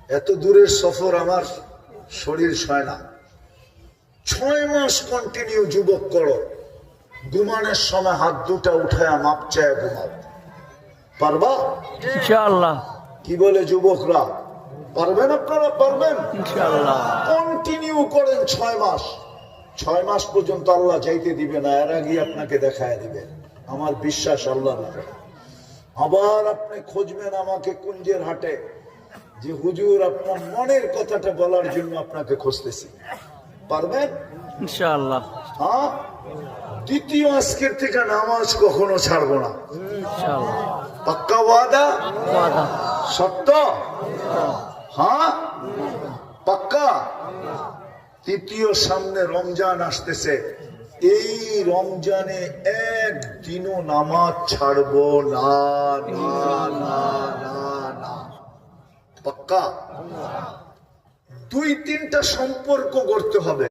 এত দূরের সফর আমার শরীর সয় না। 6 মাস কন্টিনিউ যুবক করো, ঘুমানোর সময় হাত দুটা উঠায় মাপ চায় ঘুমাও। পারবা ইনশাআল্লাহ। কি বলে যুবকরা, পারবেন? আপনারা পারবেন? ইনশাআল্লাহ। কন্টিনিউ করেন 6 মাস। 6 মাস পর্যন্ত আল্লাহ যাইতে দিবে না, এর আগে আপনাকে দেখায় দিবে। আমার বিশ্বাস আল্লাহর উপরে। আবার আপনি খুঁজবেন আমাকে কুঞ্জের হাটে, যে হুজুর আপনার মনের কথাটা বলার জন্য আপনাকে খুঁজতেছি। পারবেন ইনশাআল্লাহ। হ্যাঁ। দ্বিতীয় আজকের থেকে নামাজ কখনো ছাড়বো না। ইনশাআল্লাহ। পাক্কা ওয়াদা? ওয়াদা। সত্য? হ্যাঁ পাক্কা। তৃতীয় সামনে রমজান আসতেছে, এই রমজানে একদিনও নামাজ ছাড়বো না, না না না না। পাক্কা। 2-3টা সম্পর্ক করতে হবে।